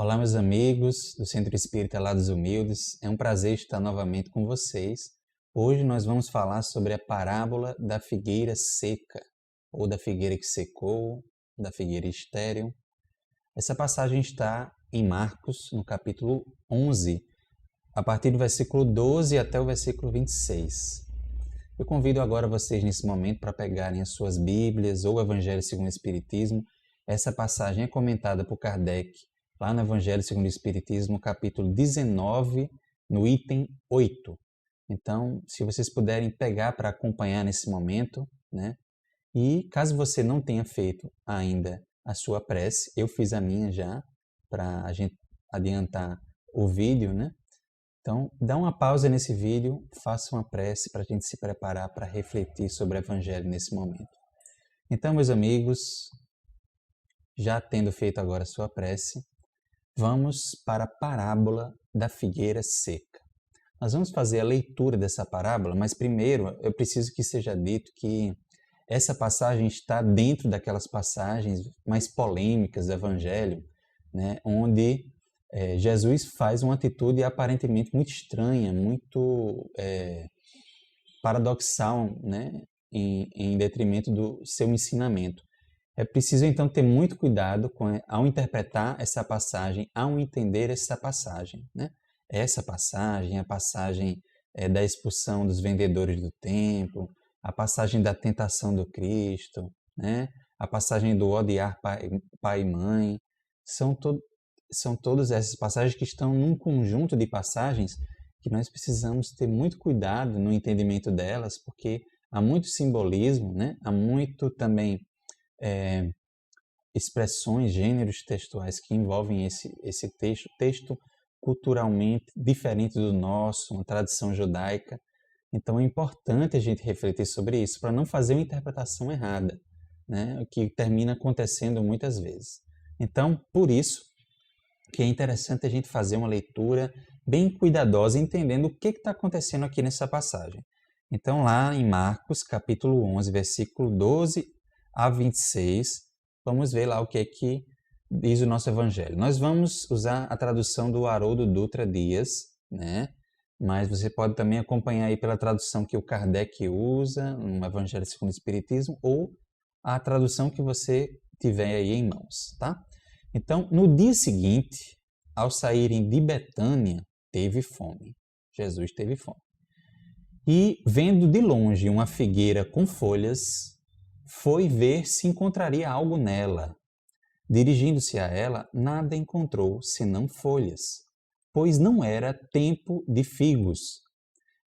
Olá, meus amigos do Centro Espírita Lados Humildes. É um prazer estar novamente com vocês. Hoje nós vamos falar sobre a parábola da figueira seca, ou da figueira que secou, da figueira estéril. Essa passagem está em Marcos, no capítulo 11, a partir do versículo 12 até o versículo 26. Eu convido agora vocês nesse momento para pegarem as suas Bíblias ou o Evangelho segundo o Espiritismo. Essa passagem é comentada por Kardec lá no Evangelho segundo o Espiritismo, capítulo 19, no item 8. Então, se vocês puderem pegar para acompanhar nesse momento, né? E caso você não tenha feito ainda a sua prece, eu fiz a minha já, para a gente adiantar o vídeo, né? Então, dá uma pausa nesse vídeo, faça uma prece para a gente se preparar para refletir sobre o Evangelho nesse momento. Então, meus amigos, já tendo feito agora a sua prece, vamos para a parábola da figueira seca. Nós vamos fazer a leitura dessa parábola, mas primeiro eu preciso que seja dito que essa passagem está dentro daquelas passagens mais polêmicas do Evangelho, né, onde Jesus faz uma atitude aparentemente muito estranha, muito paradoxal, né, em detrimento do seu ensinamento. É preciso, então, ter muito cuidado ao interpretar essa passagem, ao entender essa passagem, né? Essa passagem, a passagem da expulsão dos vendedores do templo, a passagem da tentação do Cristo, né? A passagem do odiar pai e mãe, são todas essas passagens que estão num conjunto de passagens que nós precisamos ter muito cuidado no entendimento delas, porque há muito simbolismo, né? Há muito também expressões, gêneros textuais que envolvem esse texto culturalmente diferente do nosso, uma tradição judaica. Então é importante a gente refletir sobre isso para não fazer uma interpretação errada, né? O que termina acontecendo muitas vezes. Então, por isso que é interessante a gente fazer uma leitura bem cuidadosa, entendendo o que está acontecendo aqui nessa passagem. Então, lá em Marcos, capítulo 11, versículo 12 a 26, vamos ver lá o que é que diz o nosso Evangelho. Nós vamos usar a tradução do Haroldo Dutra Dias, né? Mas você pode também acompanhar aí pela tradução que o Kardec usa no Evangelho segundo o Espiritismo ou a tradução que você tiver aí em mãos, tá? Então, no dia seguinte, ao saírem de Betânia, teve fome. Jesus teve fome. E, vendo de longe uma figueira com folhas, foi ver se encontraria algo nela. Dirigindo-se a ela, nada encontrou senão folhas, pois não era tempo de figos.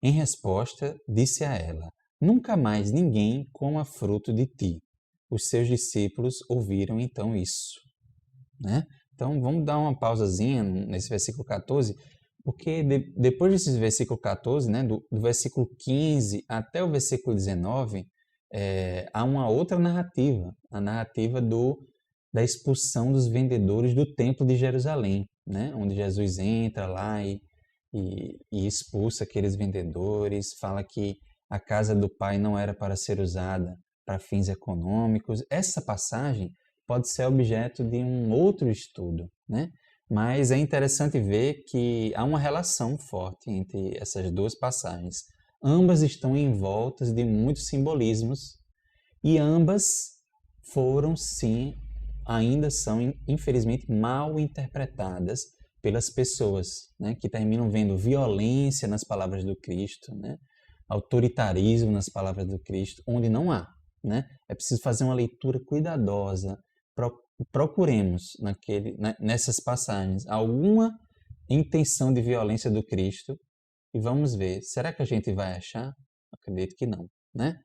Em resposta, disse a ela: Nunca mais ninguém coma fruto de ti. Os seus discípulos ouviram então isso, né? Então, vamos dar uma pausazinha nesse versículo 14, porque depois desse versículo 14, né, do versículo 15 até o versículo 19, há uma outra narrativa, a narrativa da expulsão dos vendedores do Templo de Jerusalém, né, onde Jesus entra lá e expulsa aqueles vendedores, fala que a casa do Pai não era para ser usada para fins econômicos. Essa passagem pode ser objeto de um outro estudo, né? Mas é interessante ver que há uma relação forte entre essas duas passagens. Ambas estão envoltas de muitos simbolismos e ambas foram, sim, ainda são, infelizmente, mal interpretadas pelas pessoas, né, que terminam vendo violência nas palavras do Cristo, né, autoritarismo nas palavras do Cristo, onde não há, né? É preciso fazer uma leitura cuidadosa. Procuremos nessas passagens alguma intenção de violência do Cristo e vamos ver, será que a gente vai achar? Acredito que não, né?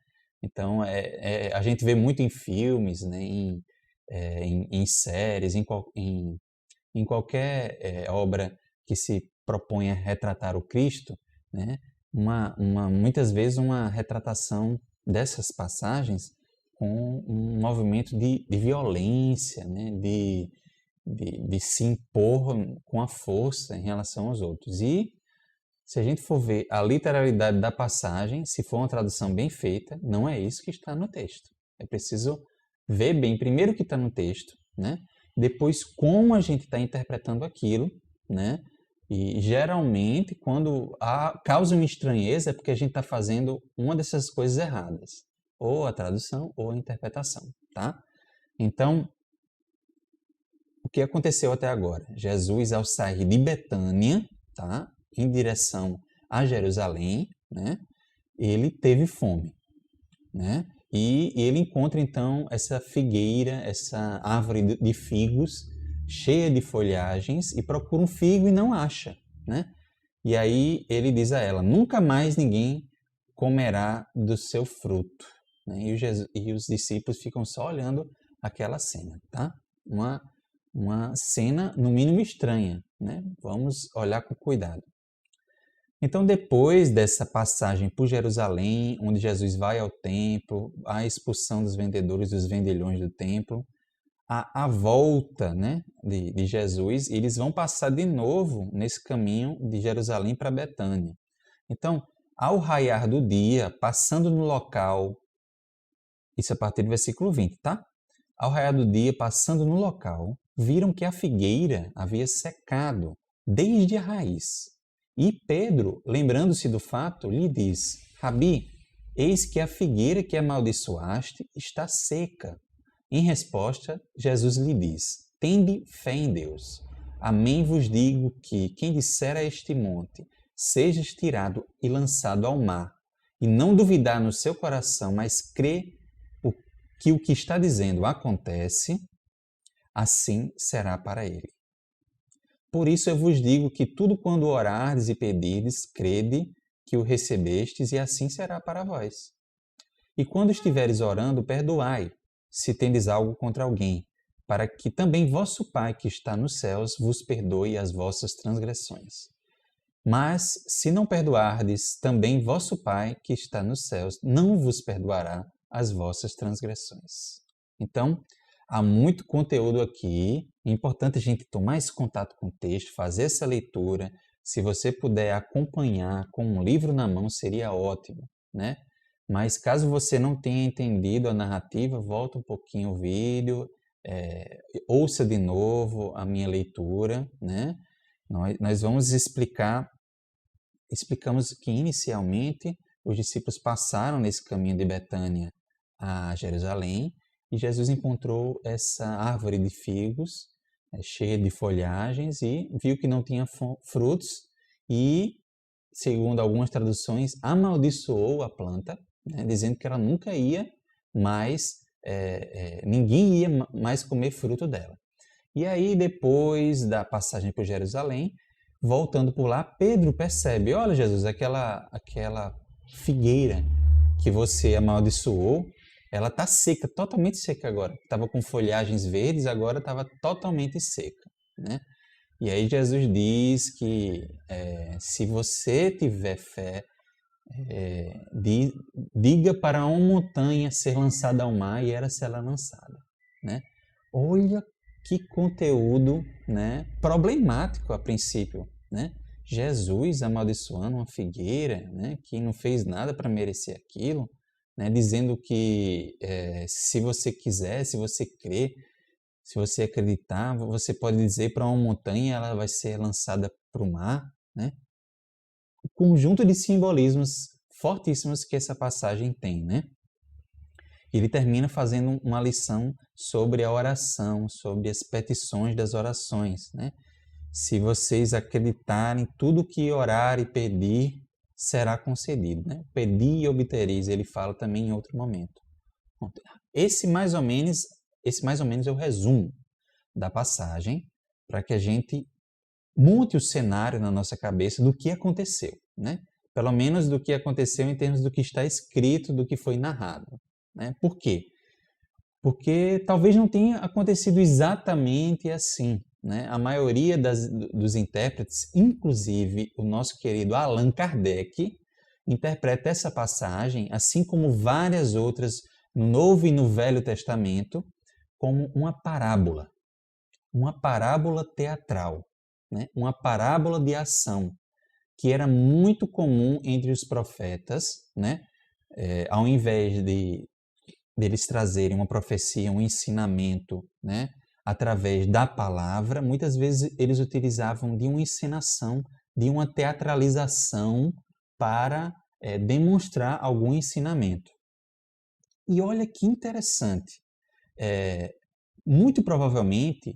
Então, a gente vê muito em filmes, né, em séries, em qualquer obra que se propõe a retratar o Cristo, né, muitas vezes uma retratação dessas passagens com um movimento de violência, né, de se impor com a força em relação aos outros. E se a gente for ver a literalidade da passagem, se for uma tradução bem feita, não é isso que está no texto. É preciso ver bem primeiro o que está no texto, né? depois como a gente está interpretando aquilo, né? E geralmente, quando causa uma estranheza, é porque a gente está fazendo uma dessas coisas erradas, ou a tradução ou a interpretação, tá? Então, o que aconteceu até agora? Jesus, ao sair de Betânia, tá? Em direção a Jerusalém, né? Ele teve fome, né? E ele encontra então essa figueira, essa árvore de figos cheia de folhagens e procura um figo e não acha, né? E aí ele diz a ela: nunca mais ninguém comerá do seu fruto, né? E os discípulos ficam só olhando aquela cena, tá? Uma cena no mínimo estranha, né? Vamos olhar com cuidado. Então, depois dessa passagem por Jerusalém, onde Jesus vai ao templo, a expulsão dos vendedores dos vendilhões do templo, a volta, né, de Jesus, eles vão passar de novo nesse caminho de Jerusalém para Betânia. Então, ao raiar do dia, passando no local, isso a partir do versículo 20, tá? Ao raiar do dia, passando no local, viram que a figueira havia secado desde a raiz. E Pedro, lembrando-se do fato, lhe diz: Rabi, eis que a figueira que amaldiçoaste está seca. Em resposta, Jesus lhe diz: tende fé em Deus. Amém vos digo que quem disser a este monte, sejas tirado e lançado ao mar, e não duvidar no seu coração, mas crê que o que está dizendo acontece, assim será para ele. Por isso eu vos digo que tudo quando orardes e pedirdes, crede que o recebestes, e assim será para vós. E quando estiveres orando, perdoai, se tendes algo contra alguém, para que também vosso Pai que está nos céus vos perdoe as vossas transgressões. Mas, se não perdoardes, também vosso Pai que está nos céus não vos perdoará as vossas transgressões. Então, há muito conteúdo aqui. É importante a gente tomar esse contato com o texto, fazer essa leitura. Se você puder acompanhar com um livro na mão, seria ótimo, né? Mas caso você não tenha entendido a narrativa, volta um pouquinho o vídeo, ouça de novo a minha leitura, né? Nós vamos explicamos que inicialmente os discípulos passaram nesse caminho de Betânia a Jerusalém e Jesus encontrou essa árvore de figos cheia de folhagens e viu que não tinha frutos e, segundo algumas traduções, amaldiçoou a planta, né, dizendo que ela nunca ia mais, ninguém ia mais comer fruto dela. E aí, depois da passagem por Jerusalém, voltando por lá, Pedro percebe: olha, Jesus, aquela figueira que você amaldiçoou, ela está seca, totalmente seca agora. Estava com folhagens verdes, agora estava totalmente seca, né? E aí Jesus diz que se você tiver fé, diga para uma montanha ser lançada ao mar e ela será lançada, né? Olha que conteúdo, né, problemático a princípio, né? Jesus amaldiçoando uma figueira, né, que não fez nada para merecer aquilo, né, dizendo que se você quiser, se você crer, se você acreditar, você pode dizer para uma montanha, ela vai ser lançada para o mar, né? O conjunto de simbolismos fortíssimos que essa passagem tem, né? Ele termina fazendo uma lição sobre a oração, sobre as petições das orações, né? Se vocês acreditarem, tudo que orar e pedir será concedido, né? Pedir e obtereis, ele fala também em outro momento. Esse mais ou menos é o resumo da passagem, para que a gente monte o cenário na nossa cabeça do que aconteceu, né? Pelo menos do que aconteceu em termos do que está escrito, do que foi narrado, né? Por quê? Porque talvez não tenha acontecido exatamente assim, né? A maioria dos intérpretes, inclusive o nosso querido Allan Kardec, interpreta essa passagem, assim como várias outras no Novo e no Velho Testamento, como uma parábola teatral, né? Uma parábola de ação, que era muito comum entre os profetas, né? Ao invés deles trazerem uma profecia, um ensinamento, né, através da palavra, muitas vezes eles utilizavam de uma encenação, de uma teatralização para demonstrar algum ensinamento. E olha que interessante, muito provavelmente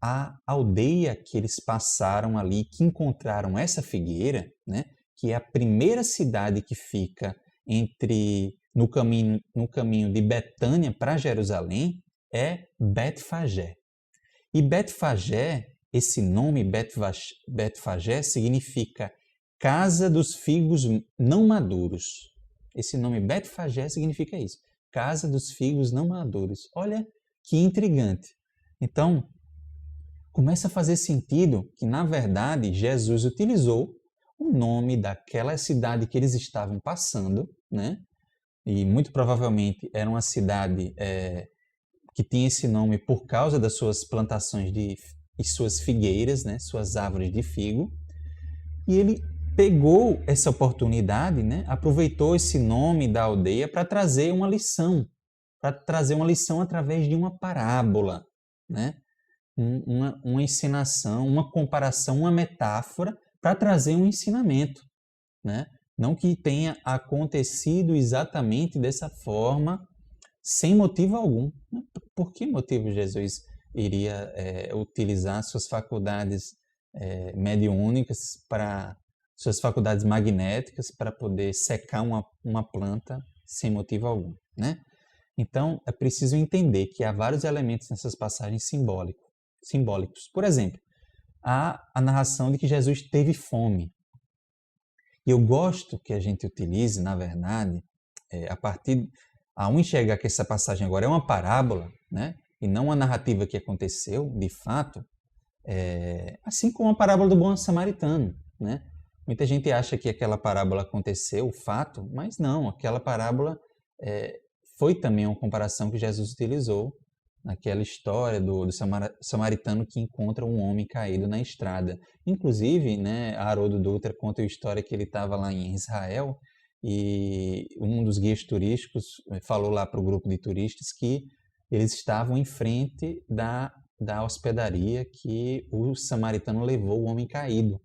a aldeia que eles passaram ali, que encontraram essa figueira, né, que é a primeira cidade que fica no caminho de Betânia para Jerusalém, é Betfagé. E Betfagé, esse nome Betfagé significa casa dos figos não maduros. Esse nome Betfagé significa isso, casa dos figos não maduros. Olha que intrigante. Então, começa a fazer sentido que, na verdade, Jesus utilizou o nome daquela cidade que eles estavam passando, né? E muito provavelmente era uma cidade que tinha esse nome por causa das suas plantações e suas figueiras, né? Suas árvores de figo. E ele pegou essa oportunidade, né? Aproveitou esse nome da aldeia para trazer uma lição através de uma parábola, né? Uma encenação, uma comparação, uma metáfora para trazer um ensinamento, né? Não que tenha acontecido exatamente dessa forma, sem motivo algum. Por que motivo Jesus iria utilizar suas faculdades mediúnicas, suas faculdades magnéticas, para poder secar uma planta sem motivo algum, né? Então, é preciso entender que há vários elementos nessas passagens simbólicos. Por exemplo, há a narração de que Jesus teve fome. E eu gosto que a gente utilize, na verdade, ao enxergar que essa passagem agora é uma parábola, né, e não uma narrativa que aconteceu, de fato, assim como a parábola do bom samaritano, né? Muita gente acha que aquela parábola aconteceu, fato, mas não, aquela parábola foi também uma comparação que Jesus utilizou naquela história do samaritano que encontra um homem caído na estrada. Inclusive, né, Haroldo Dutra conta a história que ele estava lá em Israel e um dos guias turísticos falou lá para o grupo de turistas que eles estavam em frente da hospedaria que o samaritano levou o homem caído.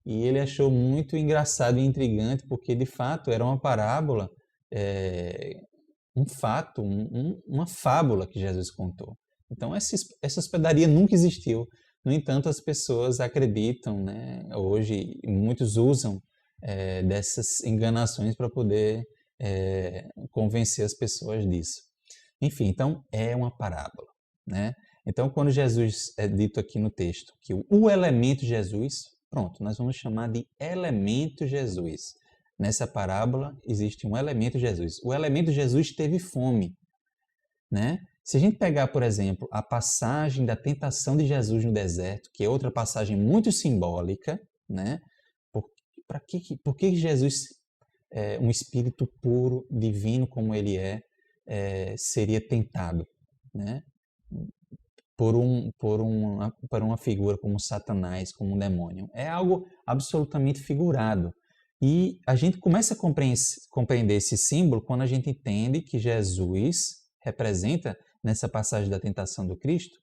E ele achou muito engraçado e intrigante porque, de fato, era uma parábola, um fato, uma fábula que Jesus contou. Então, essa hospedaria nunca existiu. No entanto, as pessoas acreditam, né? Hoje, muitos usam dessas enganações para poder convencer as pessoas disso. Enfim, então, é uma parábola, né? Então, quando Jesus é dito aqui no texto que o elemento Jesus, pronto, nós vamos chamar de elemento Jesus. Nessa parábola existe um elemento Jesus. O elemento Jesus teve fome, né? Se a gente pegar, por exemplo, a passagem da tentação de Jesus no deserto, que é outra passagem muito simbólica, né? Por que Jesus, um espírito puro, divino como ele seria tentado, né? Por uma figura como Satanás, como um demônio? É algo absolutamente figurado. E a gente começa a compreender esse símbolo quando a gente entende que Jesus representa, nessa passagem da tentação do Cristo,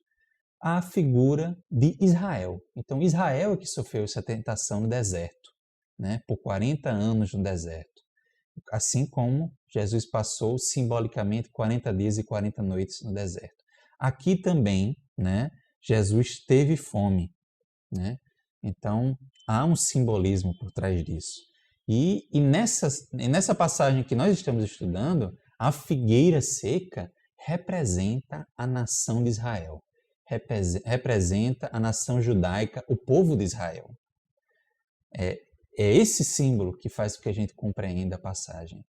a figura de Israel. Então, Israel é que sofreu essa tentação no deserto, né? Por 40 anos no deserto. Assim como Jesus passou simbolicamente 40 dias e 40 noites no deserto. Aqui também, né, Jesus teve fome, né? Então, há um simbolismo por trás disso. E nessa passagem que nós estamos estudando, a figueira seca representa a nação de Israel, representa a nação judaica, o povo de Israel. É esse símbolo que faz com que a gente compreenda a passagem.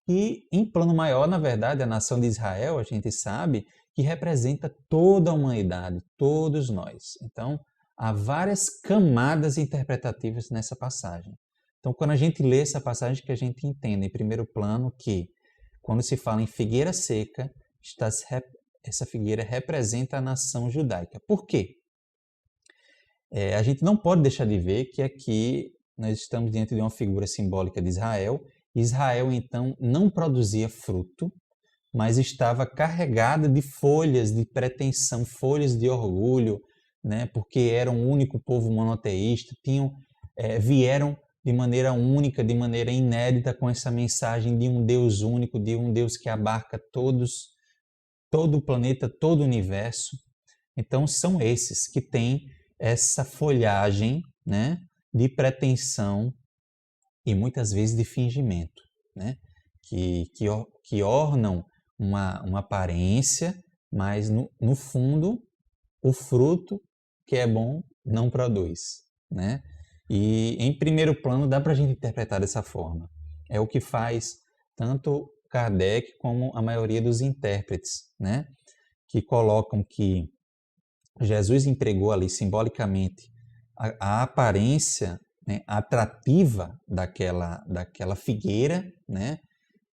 E, em plano maior, na verdade, a nação de Israel, a gente sabe que representa toda a humanidade, todos nós. Então, há várias camadas interpretativas nessa passagem. Então, quando a gente lê essa passagem, que a gente entende, em primeiro plano, que quando se fala em figueira seca, essa figueira representa a nação judaica. Por quê? A gente não pode deixar de ver que aqui nós estamos diante de uma figura simbólica de Israel. Israel, então, não produzia fruto, mas estava carregada de folhas de pretensão, folhas de orgulho, né? Porque eram um único povo monoteísta, vieram de maneira única, de maneira inédita, com essa mensagem de um Deus único, de um Deus que abarca todo o planeta, todo o universo. Então, são esses que têm essa folhagem, né, de pretensão e muitas vezes de fingimento, né, que ornam uma aparência, mas no fundo o fruto que é bom não produz, né? E em primeiro plano dá para a gente interpretar dessa forma. É o que faz tanto Kardec como a maioria dos intérpretes, né? Que colocam que Jesus empregou ali simbolicamente a aparência, né, atrativa daquela figueira, né?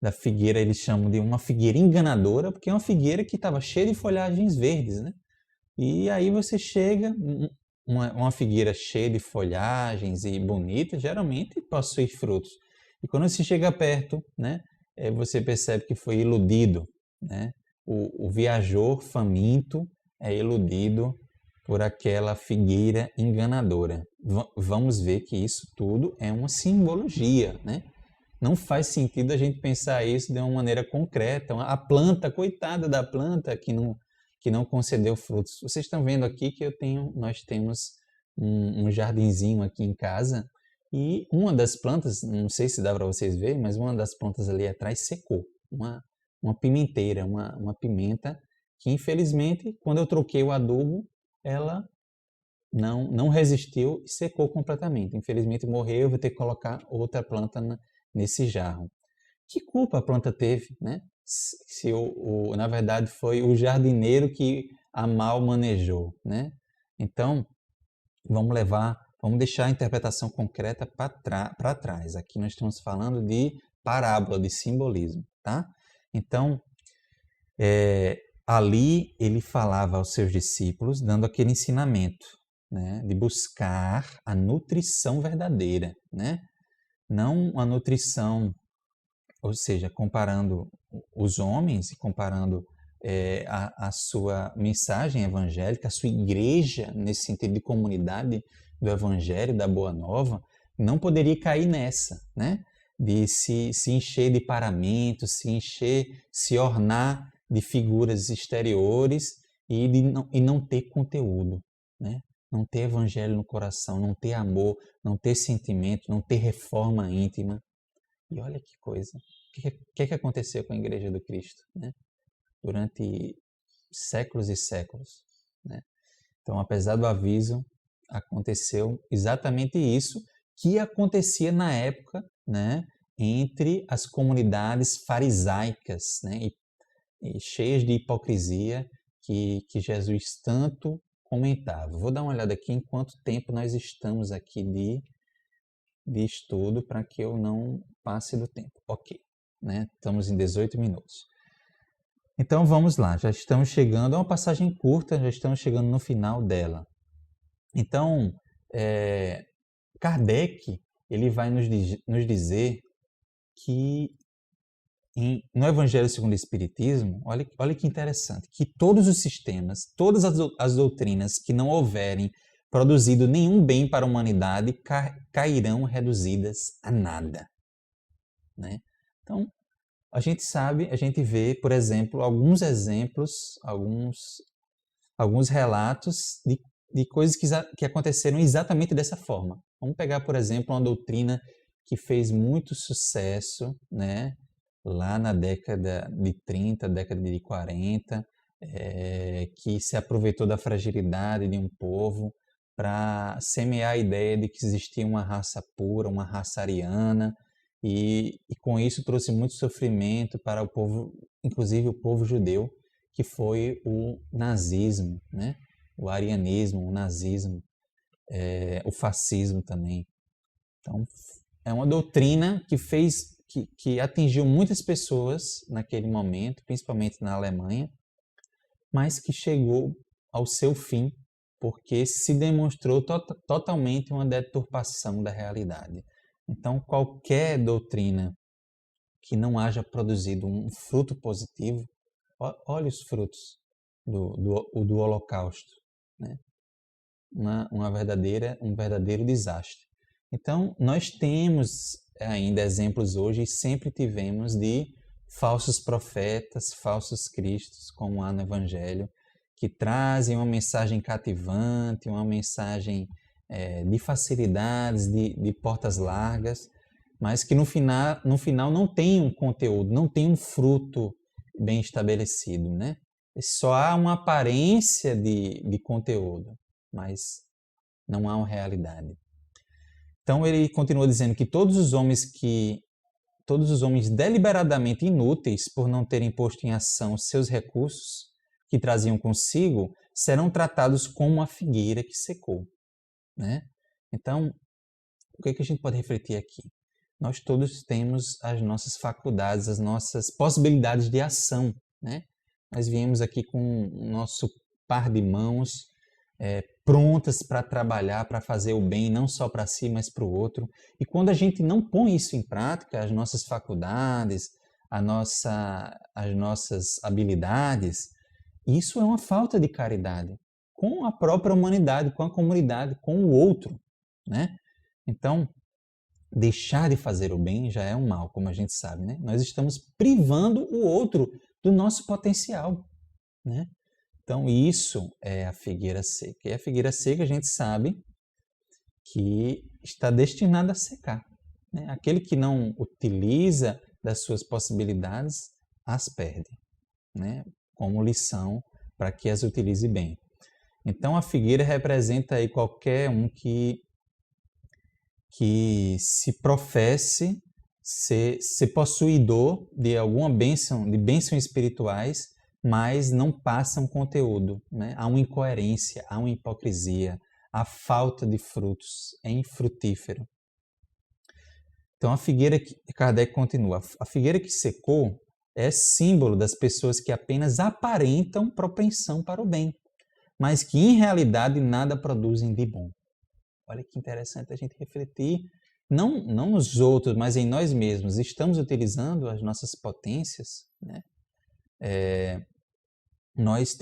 Da figueira eles chamam de uma figueira enganadora, porque é uma figueira que estava cheia de folhagens verdes, né? E aí você chega, uma figueira cheia de folhagens e bonita, geralmente possui frutos. E quando você chega perto, né, você percebe que foi iludido, né? O viajor faminto é iludido por aquela figueira enganadora. Vamos ver que isso tudo é uma simbologia, né? Não faz sentido a gente pensar isso de uma maneira concreta. A planta, coitada da planta que não concedeu frutos. Vocês estão vendo aqui que nós temos um jardinzinho aqui em casa e uma das plantas, não sei se dá para vocês verem, mas uma das plantas ali atrás secou. Uma pimenteira, uma pimenta que infelizmente, quando eu troquei o adubo, ela não resistiu e secou completamente. Infelizmente morreu, eu vou ter que colocar outra planta nesse jarro. Que culpa a planta teve, né? Se na verdade foi o jardineiro que a mal manejou, né? Então, vamos deixar a interpretação concreta para trás. Aqui nós estamos falando de parábola, de simbolismo, tá? Então, ali ele falava aos seus discípulos, dando aquele ensinamento, né? De buscar a nutrição verdadeira, né? Não a nutrição, ou seja, comparando os homens e comparando a sua mensagem evangélica, a sua igreja, nesse sentido de comunidade do evangelho, da boa nova, não poderia cair nessa, né? De se encher de paramentos, se ornar de figuras exteriores e não ter conteúdo, né? Não ter evangelho no coração, não ter amor, não ter sentimento, não ter reforma íntima. E olha que coisa, o que aconteceu com a Igreja do Cristo, né? Durante séculos e séculos, né? Então, apesar do aviso, aconteceu exatamente isso que acontecia na época, né? Entre as comunidades farisaicas, né? E cheias de hipocrisia que Jesus tanto comentava. Vou dar uma olhada aqui em quanto tempo nós estamos aqui de estudo para que eu não passe do tempo. Ok, né? Estamos em 18 minutos. Então vamos lá, já estamos chegando, é uma passagem curta, já estamos chegando no final dela. Então, Kardec, ele vai nos dizer que no Evangelho segundo o Espiritismo, olha que interessante, que todos os sistemas, todas as doutrinas que não houverem produzido nenhum bem para a humanidade cairão reduzidas a nada, né? Então, a gente sabe, a gente vê, por exemplo, alguns exemplos, alguns relatos de coisas que aconteceram exatamente dessa forma. Vamos pegar, por exemplo, uma doutrina que fez muito sucesso, né? Lá na década de 30, década de 40, que se aproveitou da fragilidade de um povo para semear a ideia de que existia uma raça pura, uma raça ariana, e com isso trouxe muito sofrimento para o povo, inclusive o povo judeu, que foi o nazismo, né? O arianismo, o nazismo, o fascismo também. Então, é uma doutrina que atingiu muitas pessoas naquele momento, principalmente na Alemanha, mas que chegou ao seu fim porque se demonstrou totalmente uma deturpação da realidade. Então, qualquer doutrina que não haja produzido um fruto positivo, olha os frutos do Holocausto, né? Um verdadeiro desastre. Então, nós temos ainda exemplos hoje e sempre tivemos de falsos profetas, falsos cristos, como há no Evangelho, que trazem uma mensagem cativante, uma mensagem de facilidades, de portas largas, mas que no final não tem um conteúdo, não tem um fruto bem estabelecido, né? Só há uma aparência de conteúdo, mas não há uma realidade. Então ele continua dizendo que todos os homens deliberadamente inúteis por não terem posto em ação seus recursos que traziam consigo serão tratados como uma figueira que secou, né? Então, o que a gente pode refletir aqui? Nós todos temos as nossas faculdades, as nossas possibilidades de ação, né? Nós viemos aqui com o nosso par de mãos prontas para trabalhar, para fazer o bem, não só para si, mas para o outro. E quando a gente não põe isso em prática, as nossas faculdades, as nossas habilidades, isso é uma falta de caridade com a própria humanidade, com a comunidade, com o outro, né? Então, deixar de fazer o bem já é um mal, como a gente sabe, né? Nós estamos privando o outro do nosso potencial, né? Então, isso é a figueira seca. E a figueira seca, a gente sabe que está destinada a secar, né? Aquele que não utiliza das suas possibilidades, as perde, né? Como lição para que as utilize bem. Então, a figueira representa aí qualquer um que se professe ser possuidor de alguma bênção, de bênçãos espirituais, mas não passa um conteúdo, né? Há uma incoerência, há uma hipocrisia, há falta de frutos, é infrutífero. Então a figueira que Kardec continua, a figueira que secou é símbolo das pessoas que apenas aparentam propensão para o bem, mas que em realidade nada produzem de bom. Olha que interessante a gente refletir, não nos outros, mas em nós mesmos. Estamos utilizando as nossas potências, né? Nós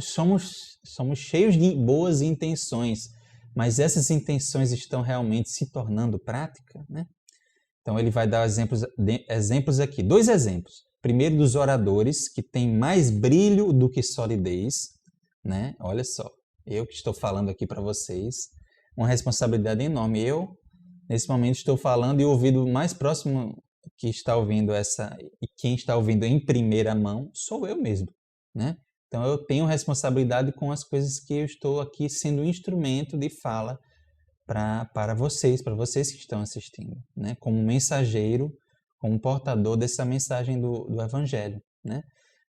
somos cheios de boas intenções, mas essas intenções estão realmente se tornando prática, né? Então ele vai dar exemplos aqui, 2 exemplos. Primeiro, dos oradores, que têm mais brilho do que solidez, né? Olha só, eu que estou falando aqui para vocês, uma responsabilidade enorme. Eu, nesse momento, estou falando e o ouvido mais próximo que está ouvindo e quem está ouvindo em primeira mão, sou eu mesmo, né? Então eu tenho responsabilidade com as coisas que eu estou aqui sendo instrumento de fala para vocês que estão assistindo, né? Como mensageiro, como portador dessa mensagem do Evangelho, né?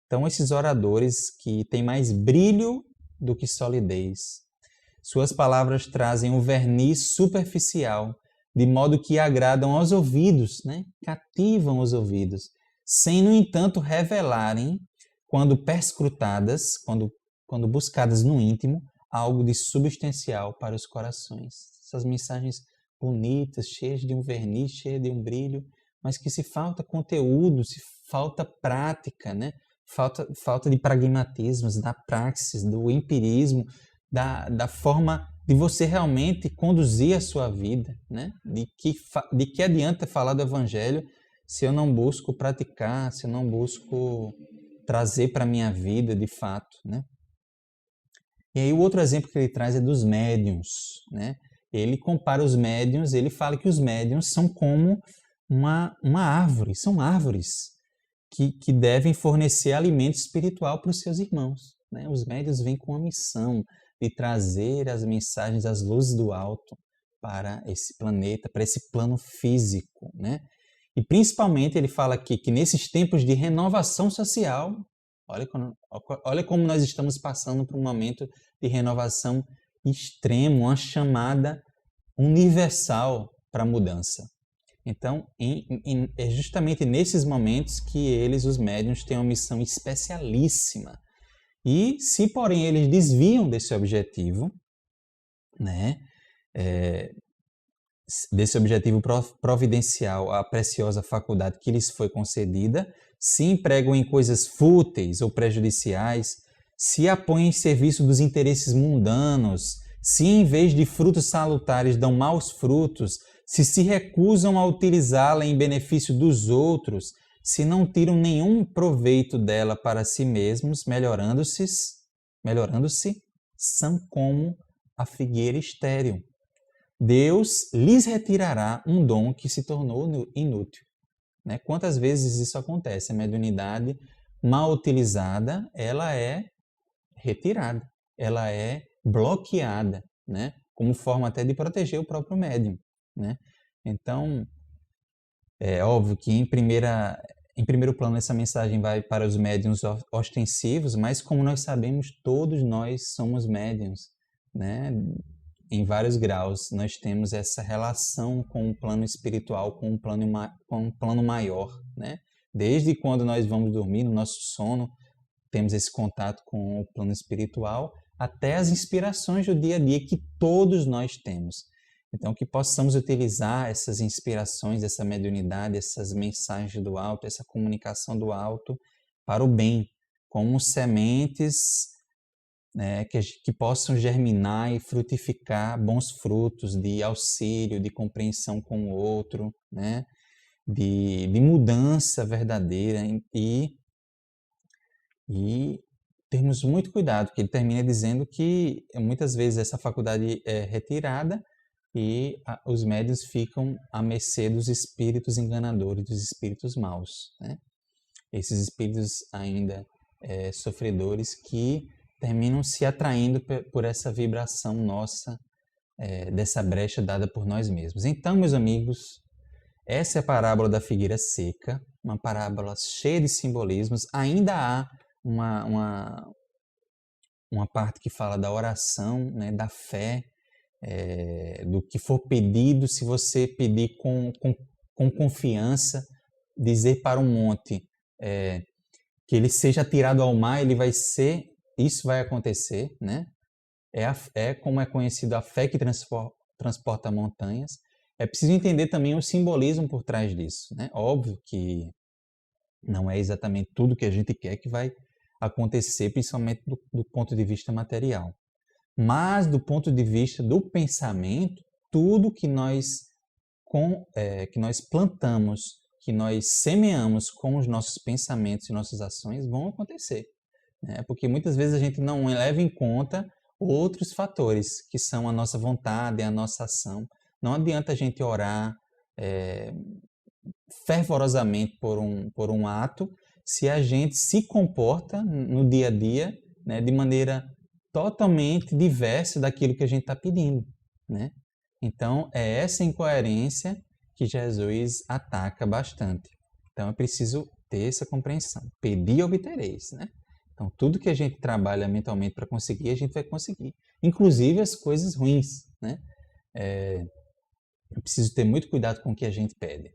Então esses oradores que têm mais brilho do que solidez, suas palavras trazem um verniz superficial, de modo que agradam aos ouvidos, né? Cativam os ouvidos, sem, no entanto, revelarem, quando perscrutadas, quando buscadas no íntimo, algo de substancial para os corações. Essas mensagens bonitas, cheias de um verniz, cheias de um brilho, mas que se falta conteúdo, se falta prática, né? Falta de pragmatismos, da praxis, do empirismo, da forma de você realmente conduzir a sua vida, né? De que adianta falar do Evangelho se eu não busco praticar, se eu não busco trazer para a minha vida de fato, né? E aí o outro exemplo que ele traz é dos médiuns, né? Ele compara os médiuns, ele fala que os médiuns são como uma árvore, são árvores que devem fornecer alimento espiritual para os seus irmãos, né? Os médiuns vêm com a missão de trazer as mensagens, as luzes do alto para esse planeta, para esse plano físico, né? E principalmente ele fala aqui que nesses tempos de renovação social, olha como nós estamos passando por um momento de renovação extremo, uma chamada universal para a mudança. Então, é justamente nesses momentos que os médiuns, têm uma missão especialíssima. E se, porém, eles desviam desse objetivo, né, desse objetivo providencial a preciosa faculdade que lhes foi concedida, se empregam em coisas fúteis ou prejudiciais, se apõem em serviço dos interesses mundanos, se em vez de frutos salutares dão maus frutos, se recusam a utilizá-la em benefício dos outros, se não tiram nenhum proveito dela para si mesmos, melhorando-se, são como a figueira estéril. Deus lhes retirará um dom que se tornou inútil. Né? Quantas vezes isso acontece? A mediunidade mal utilizada, ela é retirada, ela é bloqueada, né? Como forma até de proteger o próprio médium. Né? Então, é óbvio que em primeiro plano essa mensagem vai para os médiuns ostensivos, mas como nós sabemos, todos nós somos médiuns, né? Em vários graus, nós temos essa relação com o plano espiritual, com um plano maior, né? Desde quando nós vamos dormir, no nosso sono, temos esse contato com o plano espiritual, até as inspirações do dia a dia que todos nós temos. Então, que possamos utilizar essas inspirações, essa mediunidade, essas mensagens do alto, essa comunicação do alto para o bem, como sementes, né, que possam germinar e frutificar bons frutos de auxílio, de compreensão com o outro, né, de mudança verdadeira e termos muito cuidado, porque ele termina dizendo que muitas vezes essa faculdade é retirada e os médiuns ficam à mercê dos espíritos enganadores, dos espíritos maus, né? Esses espíritos ainda sofredores que terminam se atraindo por essa vibração nossa, dessa brecha dada por nós mesmos. Então, meus amigos, essa é a parábola da figueira seca, uma parábola cheia de simbolismos. Ainda há uma parte que fala da oração, né, da fé, do que for pedido. Se você pedir com confiança, dizer para um monte que ele seja tirado ao mar, isso vai acontecer, né? É como é conhecido a fé que transporta montanhas. É preciso entender também o simbolismo por trás disso, né? Óbvio que não é exatamente tudo que a gente quer que vai acontecer, principalmente do ponto de vista material. Mas, do ponto de vista do pensamento, tudo que nós plantamos, que nós semeamos com os nossos pensamentos e nossas ações vão acontecer. Né? Porque muitas vezes a gente não leva em conta outros fatores, que são a nossa vontade, a nossa ação. Não adianta a gente orar fervorosamente por um ato se a gente se comporta no dia a dia, né, de maneira totalmente diversa daquilo que a gente está pedindo, né? Então, é essa incoerência que Jesus ataca bastante. Então, é preciso ter essa compreensão. Pedir, obtereis, né? Então, tudo que a gente trabalha mentalmente para conseguir, a gente vai conseguir. Inclusive as coisas ruins, né? É preciso ter muito cuidado com o que a gente pede.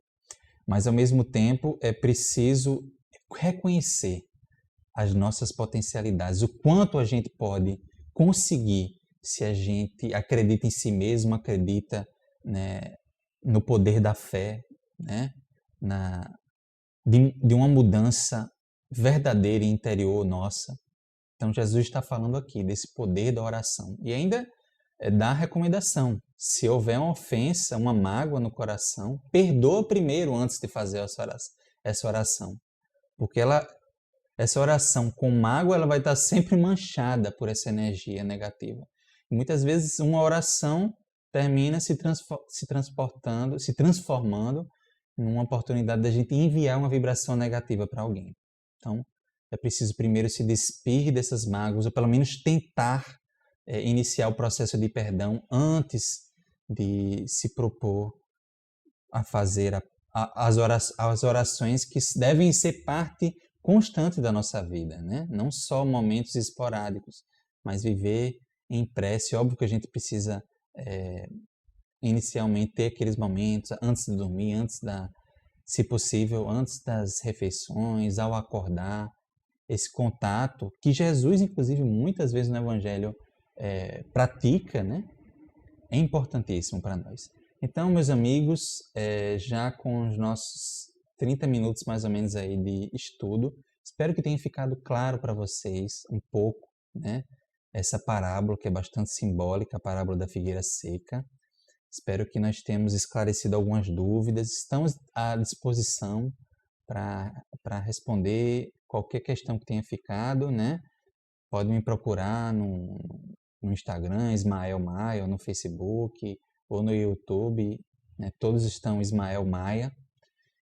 Mas, ao mesmo tempo, é preciso reconhecer as nossas potencialidades, o quanto a gente pode conseguir se a gente acredita em si mesmo, acredita, né, no poder da fé, né, de uma mudança verdadeira e interior nossa. Então, Jesus está falando aqui desse poder da oração. E ainda dá a recomendação: se houver uma ofensa, uma mágoa no coração, perdoa primeiro antes de fazer essa oração. Porque essa oração com mágoa, ela vai estar sempre manchada por essa energia negativa. E muitas vezes uma oração termina se transformando numa oportunidade da gente enviar uma vibração negativa para alguém. Então, é preciso primeiro se despir dessas mágoas, ou pelo menos tentar iniciar o processo de perdão antes de se propor a fazer as orações que devem ser parte constante da nossa vida, né? Não só momentos esporádicos, mas viver em prece. Óbvio que a gente precisa inicialmente ter aqueles momentos antes de dormir, se possível, antes das refeições, ao acordar, esse contato que Jesus, inclusive, muitas vezes no Evangelho pratica, né? É importantíssimo para nós. Então, meus amigos, já com os nossos 30 minutos mais ou menos aí de estudo, espero que tenha ficado claro para vocês um pouco, né? Essa parábola que é bastante simbólica, a parábola da figueira seca. Espero que nós tenhamos esclarecido algumas dúvidas. Estamos à disposição para responder qualquer questão que tenha ficado, né? Pode me procurar no Instagram, Ismael Maia, ou no Facebook, ou no YouTube, né? Todos estão Ismael Maia.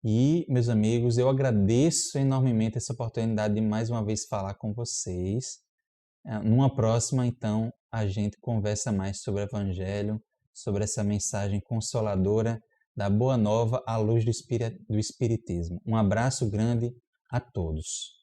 E, meus amigos, eu agradeço enormemente essa oportunidade de mais uma vez falar com vocês. Numa próxima, então, a gente conversa mais sobre o Evangelho, sobre essa mensagem consoladora da Boa Nova à luz do Espiritismo. Um abraço grande a todos.